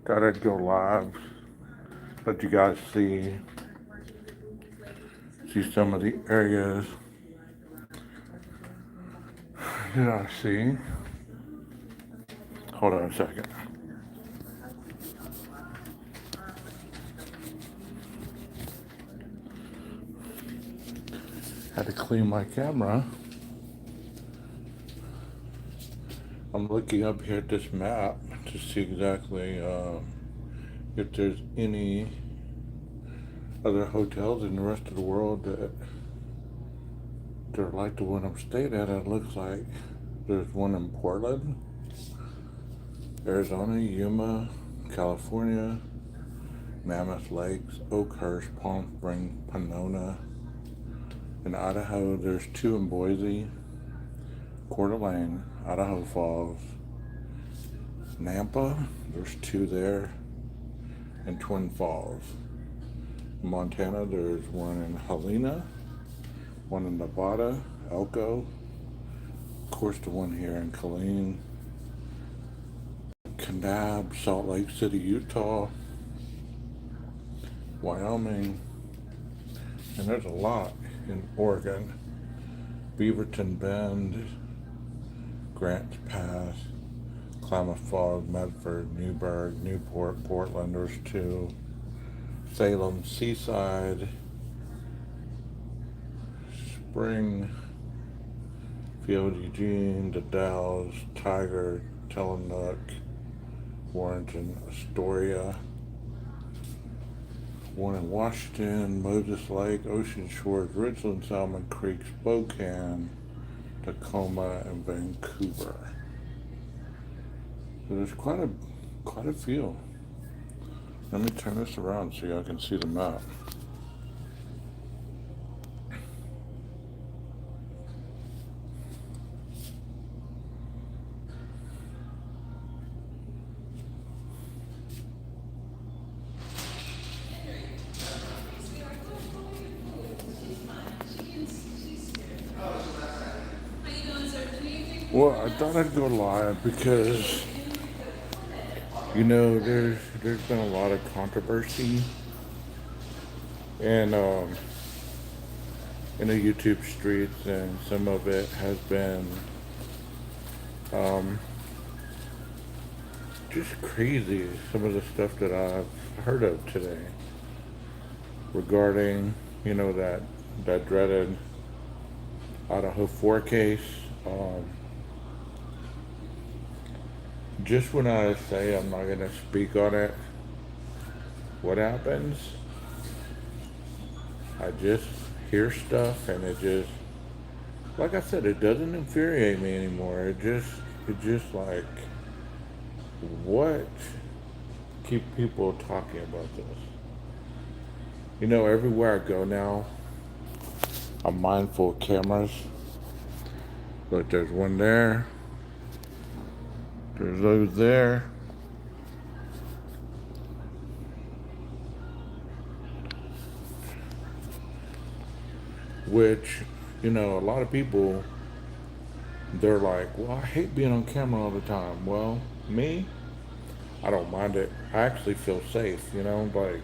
Thought I'd go live, let you guys see some of the areas that I see. Hold on a second. Had to clean my camera. I'm looking up here at this map to see exactly if there's any other hotels in the rest of the world that they're like the one I'm staying at. It looks like there's one in Portland, Arizona, Yuma, California, Mammoth Lakes, Oakhurst, Palm Springs, Pomona. In Idaho, there's two in Boise, Coeur d'Alene, Idaho Falls, Nampa, there's two there, and Twin Falls. In Montana, there's one in Helena, one in Nevada, Elko, of course the one here in Killeen, Kanab, Salt Lake City, Utah, Wyoming, and there's a lot in Oregon, Beaverton Bend, Grants Pass, Klamath Falls, Medford, Newburgh, Newport, Portland, there's two, Salem, Seaside, Springfield, Eugene, The Dalles, Tiger, Tillamook, Warrenton, Astoria, one in Washington, Moses Lake, Ocean Shores, Richland, Salmon Creek, Spokane, Tacoma, and Vancouver. So there's quite a few. Let me turn this around so y'all can see the map. Well, I thought I'd go live because, there's been a lot of controversy in the YouTube streets, and some of it has been just crazy. Some of the stuff that I've heard of today regarding, that dreaded Idaho 4 case. Just when I say I'm not going to speak on it, what happens? I just hear stuff, and it just, like I said, it doesn't infuriate me anymore. It just like, what keep people talking about this? Everywhere I go now, I'm mindful of cameras. Look, there's one there. There's those there. Which, a lot of people, they're like, well, I hate being on camera all the time. Well, me, I don't mind it. I actually feel safe, like,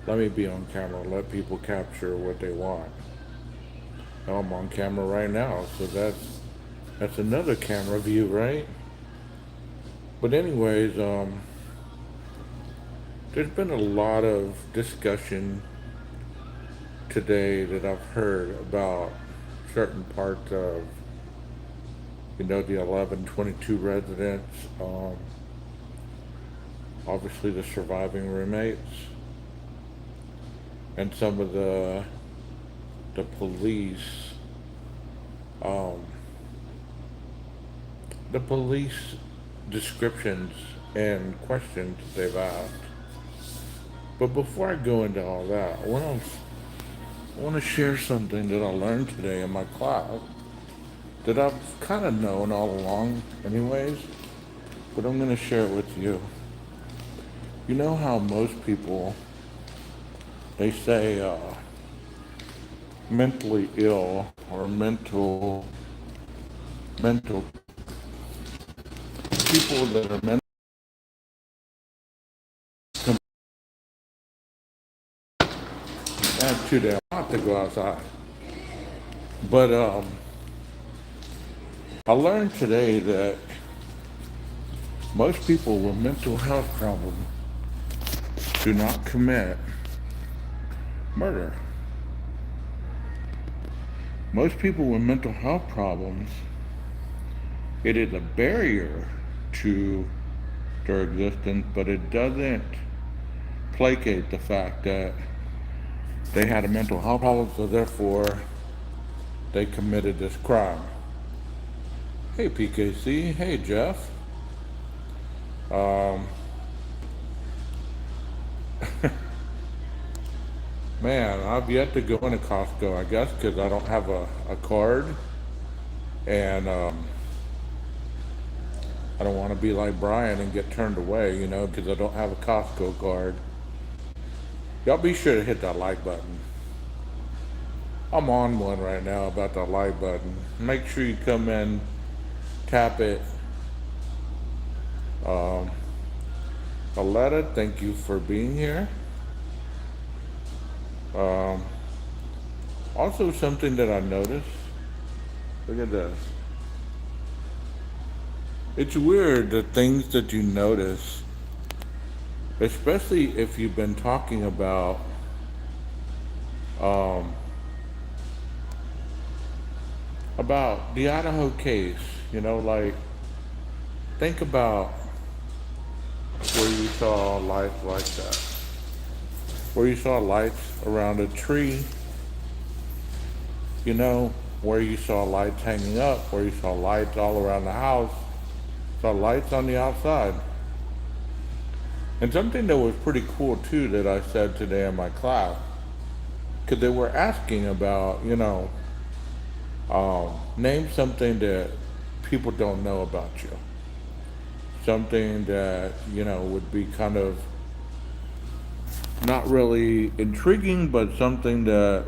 let me be on camera, let people capture what they want. Now I'm on camera right now, so that's another camera view, right? But anyways, there's been a lot of discussion today that I've heard about certain parts of, the 1122 residents, obviously the surviving roommates, and some of the police, descriptions and questions they've asked. But before I go into all that, I want to share something that I learned today in my class that I've kind of known all along anyways, but I'm going to share it with you. You know how most people, they say mentally ill or mental people that are too damn hot to go outside. But I learned today that most people with mental health problems do not commit murder. Most people with mental health problems, it is a barrier to their existence, but it doesn't placate the fact that they had a mental health problem, so therefore they committed this crime. Hey PKC, hey Jeff. Um, Man, I've yet to go into Costco, I guess, because I don't have a card. And I don't want to be like Brian and get turned away, because I don't have a Costco card. Y'all be sure to hit that like button. I'm on one right now about that like button. Make sure you come in, tap it. Um, Aletta, thank you for being here. Um, Also, something that I noticed. Look at this. It's weird the things that you notice, especially if you've been talking um, about the Idaho case. Like think about where you saw lights like that, where you saw lights around a tree. Where you saw lights hanging up, where you saw lights all around the house, saw lights on the outside. And something that was pretty cool too that I said today in my class, because they were asking about, name something that people don't know about you. Something that, would be kind of not really intriguing, but something that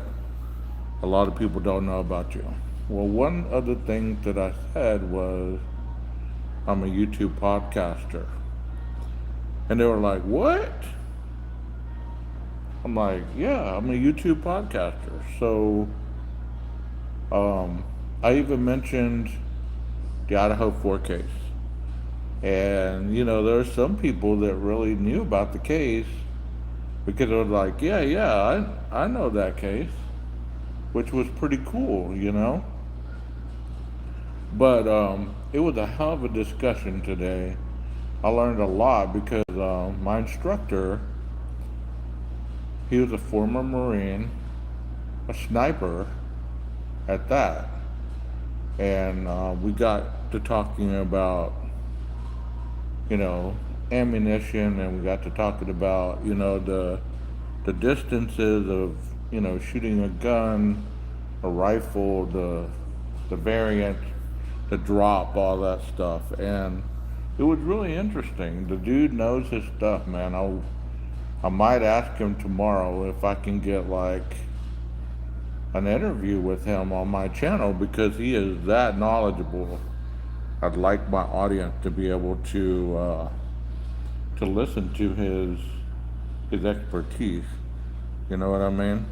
a lot of people don't know about you. Well, one of the things that I said was, I'm a YouTube podcaster. And they were like, what? I'm like, yeah, I'm a YouTube podcaster. So, I even mentioned the Idaho 4 case. And, there are some people that really knew about the case because they were like, yeah, I know that case, which was pretty cool. But it was a hell of a discussion today. I learned a lot because my instructor, he was a former Marine, a sniper at that. And we got to talking about, ammunition, and we got to talking about, the distances of, shooting a gun, a rifle, the variant, the drop, all that stuff. And it was really interesting. The dude knows his stuff, man. I might ask him tomorrow if I can get like an interview with him on my channel because he is that knowledgeable. I'd like my audience to be able to listen to his expertise. You know what I mean?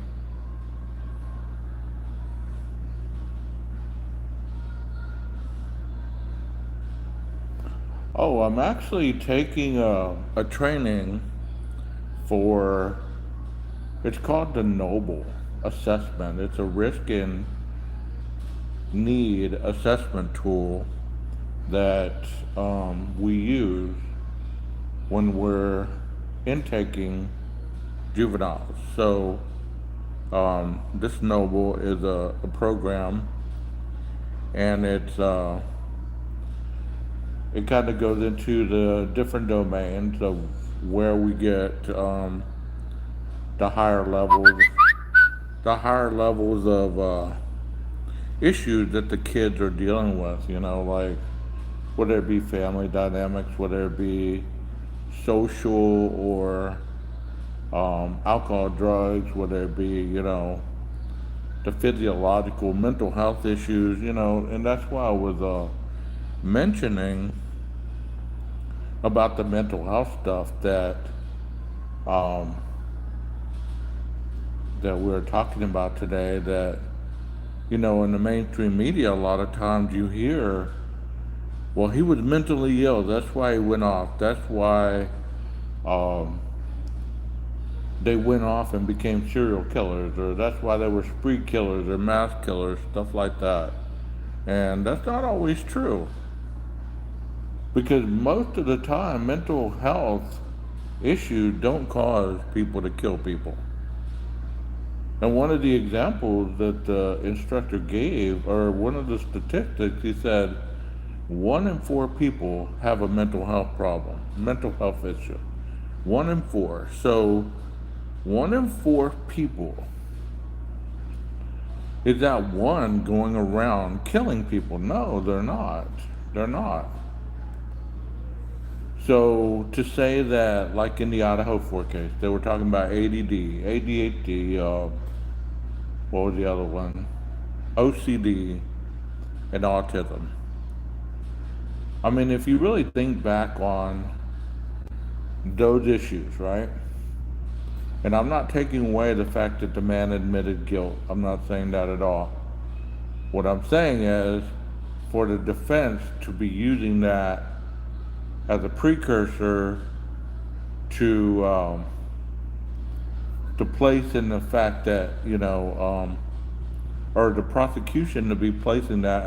Oh, I'm actually taking a training for, it's called the Noble Assessment. It's a risk and need assessment tool that we use when we're intaking juveniles. So this Noble is a program, and it kind of goes into the different domains of where we get the higher levels, of issues that the kids are dealing with. Like whether it be family dynamics, whether it be social or alcohol, drugs, whether it be the physiological, mental health issues, and that's why I was mentioning about the mental health stuff that that we're talking about today that, in the mainstream media, a lot of times you hear, well, he was mentally ill. That's why he went off. That's why um, they went off and became serial killers, or that's why they were spree killers or mass killers, stuff like that. And that's not always true. Because most of the time, mental health issues don't cause people to kill people. And one of the examples that the instructor gave, or one of the statistics, he said 1 in 4 people have a mental health problem, mental health issue. 1 in 4. So 1 in 4 people, is that one going around killing people? No, they're not. They're not. So to say that, like in the Idaho 4 case, they were talking about ADD, ADHD, what was the other one? OCD, and autism. I mean, if you really think back on those issues, right? And I'm not taking away the fact that the man admitted guilt. I'm not saying that at all. What I'm saying is, for the defense to be using that as a precursor to place in the fact that or the prosecution to be placing that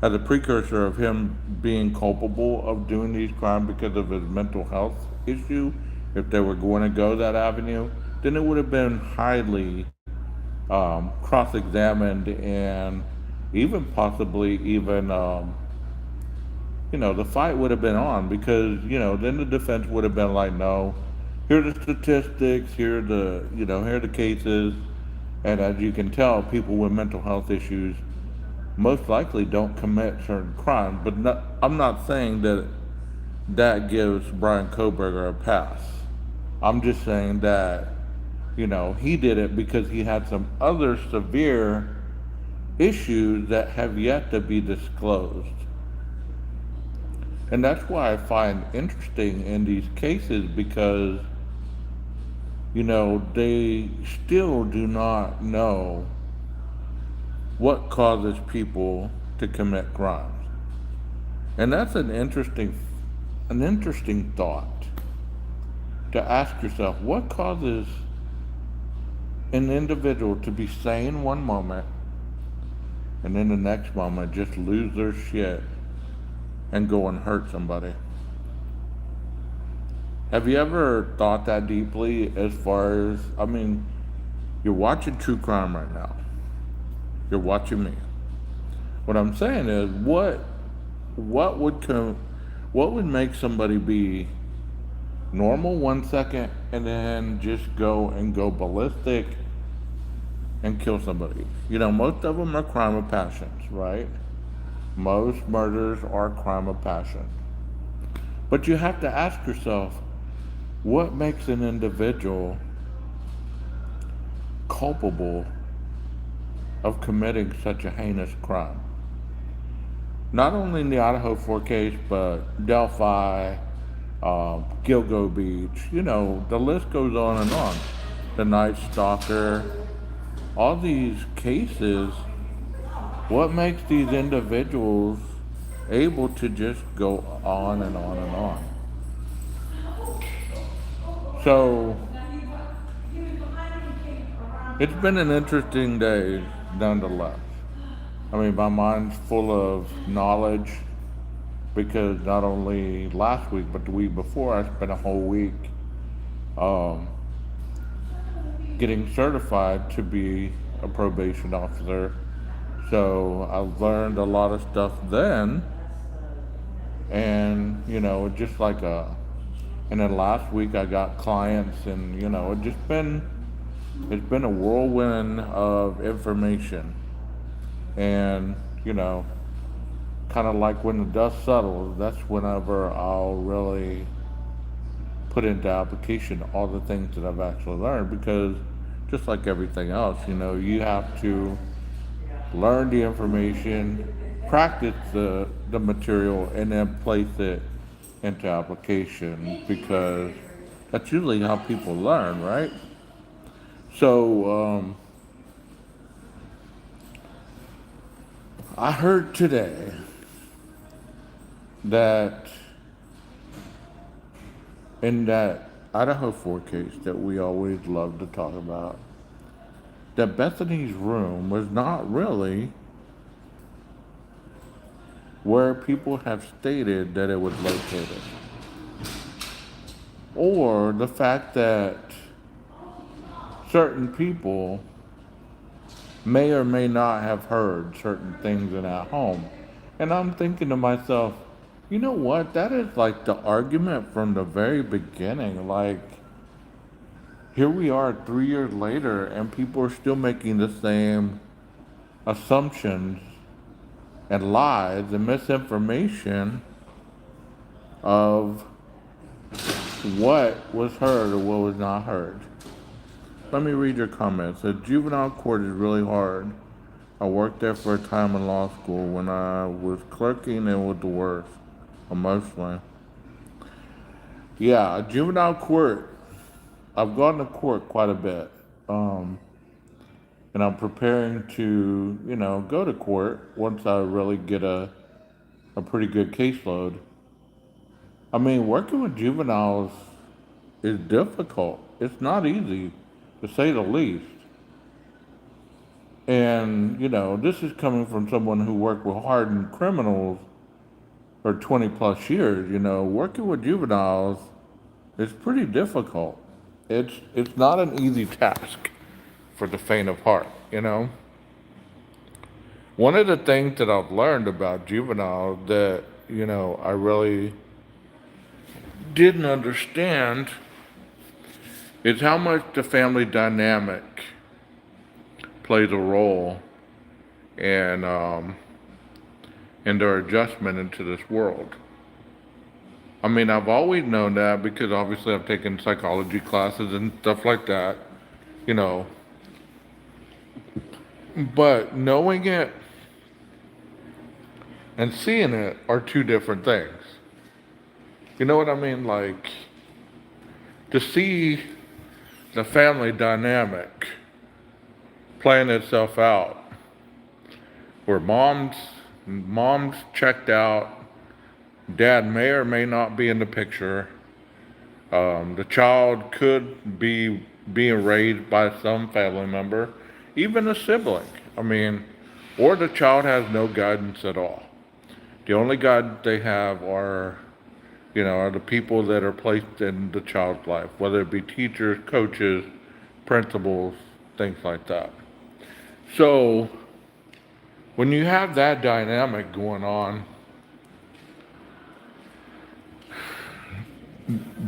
as a precursor of him being culpable of doing these crimes because of his mental health issue, if they were going to go that avenue, then it would have been highly cross-examined, and even possibly even the fight would have been on, because then the defense would have been like, no, here are the statistics, here are the cases, and as you can tell, people with mental health issues most likely don't commit certain crimes. But I'm not saying that gives Brian Koberger a pass. I'm just saying that he did it because he had some other severe issues that have yet to be disclosed. And that's why I find interesting in these cases, because they still do not know what causes people to commit crimes. And that's an interesting thought to ask yourself: what causes an individual to be sane one moment and then the next moment just lose their shit and go and hurt somebody? Have you ever thought that deeply? As far as, you're watching true crime right now. You're watching me. What I'm saying is, what would make somebody be normal 1 second and then just go ballistic and kill somebody? Most of them are crime of passions, right? Most murders are crime of passion. But you have to ask yourself, what makes an individual culpable of committing such a heinous crime? Not only in the Idaho 4 case, but Delphi, Gilgo Beach, the list goes on and on. The Night Stalker, all these cases. What makes these individuals able to just go on and on and on? So, it's been an interesting day, nonetheless. My mind's full of knowledge, because not only last week, but the week before, I spent a whole week getting certified to be a probation officer. So I learned a lot of stuff then, and just like and then last week I got clients, and it's been a whirlwind of information, and kind of like when the dust settles, that's whenever I'll really put into application all the things that I've actually learned, because just like everything else, you have to learn the information, practice the material, and then place it into application, because that's usually how people learn, right? So, I heard today that in that Idaho 4 case that we always love to talk about, that Bethany's room was not really where people have stated that it was located. Or the fact that certain people may or may not have heard certain things in that home. And I'm thinking to myself, you know what? That is like the argument from the very beginning. Like, here we are 3 years later, and people are still making the same assumptions and lies and misinformation of what was heard or what was not heard. Let me read your comments. The juvenile court is really hard. I worked there for a time in law school when I was clerking and was the worst, emotionally. Yeah, juvenile court. I've gone to court quite a bit. Um, and I'm preparing to, go to court once I really get a pretty good caseload. I mean, working with juveniles is difficult. It's not easy, to say the least. And, this is coming from someone who worked with hardened criminals for 20 plus years. Working with juveniles is pretty difficult. It's not an easy task for the faint of heart. One of the things that I've learned about juveniles that, I really didn't understand is how much the family dynamic plays a role in in their adjustment into this world. I mean, I've always known that because obviously I've taken psychology classes and stuff like that, you know. But knowing it and seeing it are two different things. You know what I mean? Like, to see the family dynamic playing itself out, where mom's checked out, dad may or may not be in the picture. The child could be being raised by some family member, even a sibling. I mean, or the child has no guidance at all. The only guidance they have are the people that are placed in the child's life, whether it be teachers, coaches, principals, things like that. So, when you have that dynamic going on,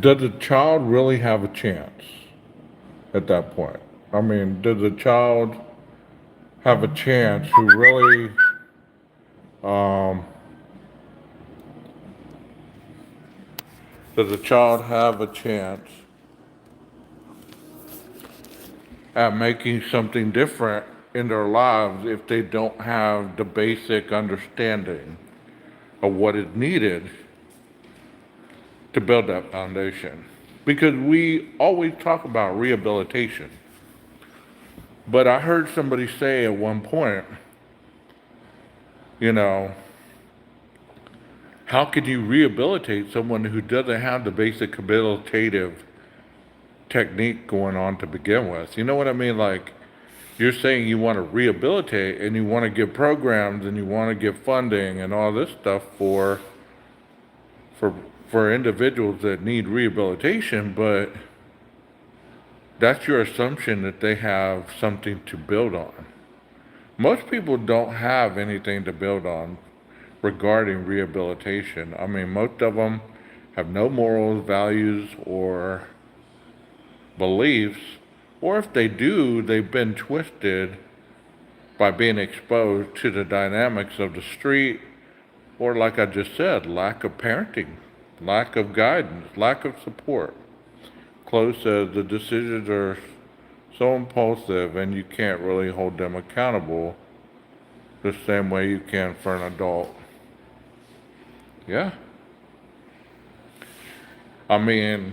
does the child really have a chance at that point? I mean, does the child have a chance who really, um, does the child have a chance at making something different in their lives if they don't have the basic understanding of what is needed to build that foundation? Because we always talk about rehabilitation. But I heard somebody say at one point, you know, how could you rehabilitate someone who doesn't have the basic habilitative technique going on to begin with? You know what I mean? Like, you're saying you want to rehabilitate and you want to give programs and you want to give funding and all this stuff for for individuals that need rehabilitation, but that's your assumption that they have something to build on. Most people don't have anything to build on regarding rehabilitation. I mean, most of them have no morals, values, or beliefs, or if they do, they've been twisted by being exposed to the dynamics of the street, or like I just said, lack of parenting, lack of guidance, lack of support. Chloe says the decisions are so impulsive and you can't really hold them accountable the same way you can for an adult. Yeah. I mean,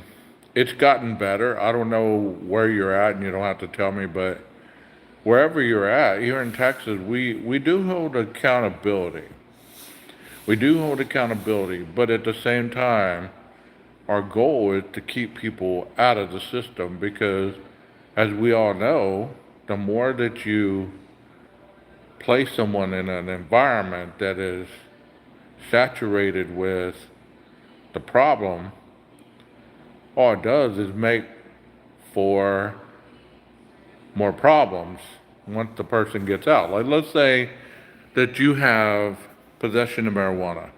it's gotten better. I don't know where you're at, and you don't have to tell me, but wherever you're at, here in Texas, we do hold accountability. We do hold accountability, but at the same time, our goal is to keep people out of the system because, as we all know, the more that you place someone in an environment that is saturated with the problem, all it does is make for more problems once the person gets out. Like, let's say that you have possession of marijuana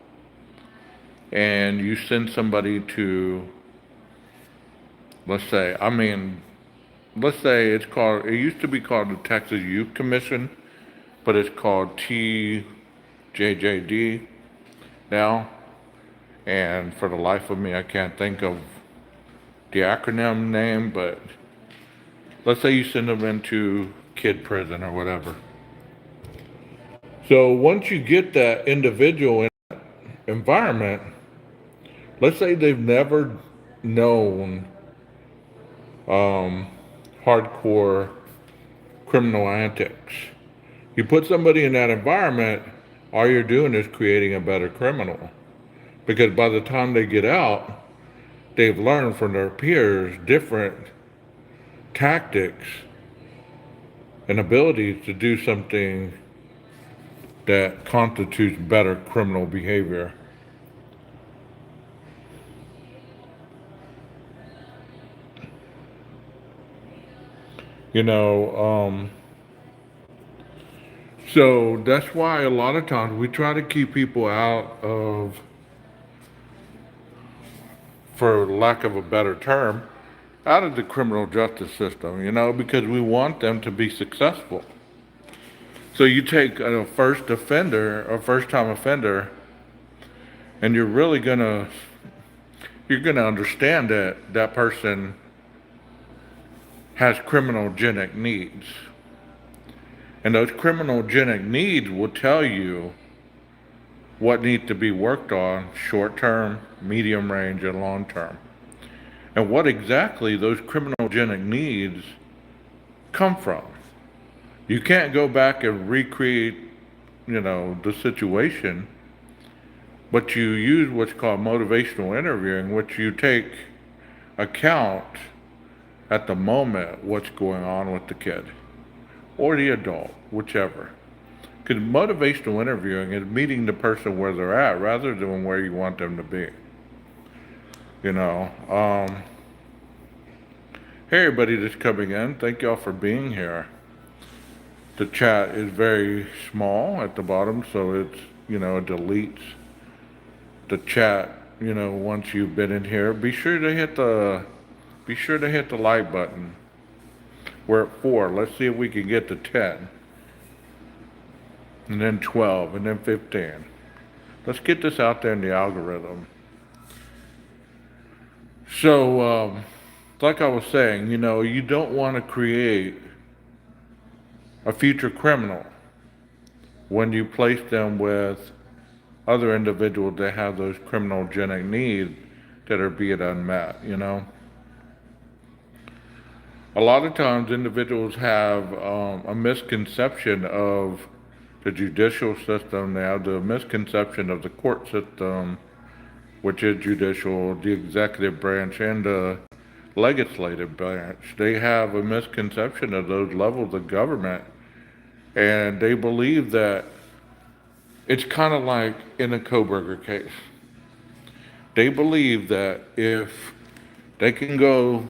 and you send somebody to, let's say it used to be called the Texas Youth Commission, but it's called TJJD now. And for the life of me, I can't think of the acronym name, but let's say you send them into kid prison or whatever. So once you get that individual in that environment, let's say they've never known hardcore criminal antics. You put somebody in that environment, all you're doing is creating a better criminal. Because by the time they get out, they've learned from their peers different tactics and abilities to do something that constitutes better criminal behavior. You know, so that's why a lot of times we try to keep people out of, for lack of a better term, out of the criminal justice system, because we want them to be successful. So you take a first offender, a first time offender, and you're gonna understand that that person has criminogenic needs. And those criminogenic needs will tell you what needs to be worked on short term, medium range, and long term. And what exactly those criminogenic needs come from. You can't go back and recreate, the situation, but you use what's called motivational interviewing, which you take account at the moment what's going on with the kid or the adult, whichever. Because motivational interviewing is meeting the person where they're at rather than where you want them to be. You know, hey everybody that's coming in, thank y'all for being here. The chat is very small at the bottom, so it's, it deletes the chat, once you've been in here. Be sure to hit the like button. We're at 4. Let's see if we can get to 10. And then 12, and then 15. Let's get this out there in the algorithm. So, like I was saying, you don't want to create a future criminal when you place them with other individuals that have those criminogenic needs that are being unmet, A lot of times individuals have a misconception of the judicial system. They have the misconception of the court system, which is judicial, the executive branch, and the legislative branch. They have a misconception of those levels of government, and they believe that it's kind of like in a Koberger case. They believe that if they can go